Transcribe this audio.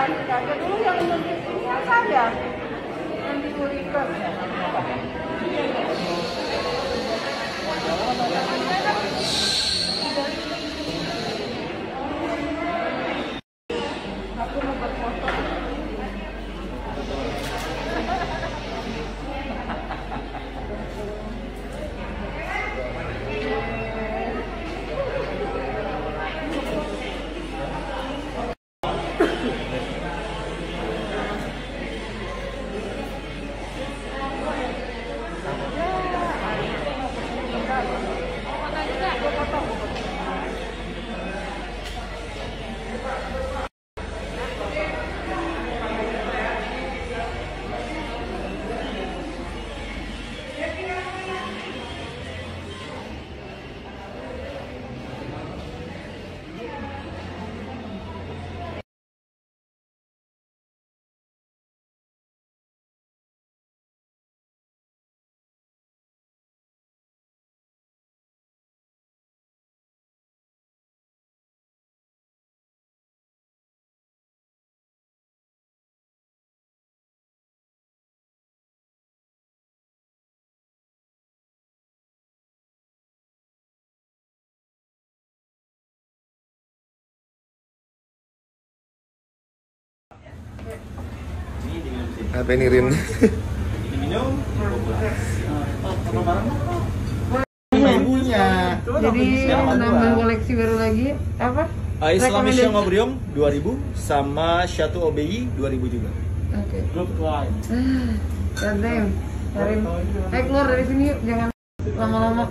Ada dulu yang punya saya yang dicurikan. Aku mau berfoto. Apa ini Rin? Minum. Ibunya. Jadi nambah koleksi baru lagi apa? Islamic Ngobrium 2000 sama Chateau Obéi 2000 juga. Oke. Grup lain. Ganteng. Karim. Ayo keluar dari sini yuk, jangan lama-lama.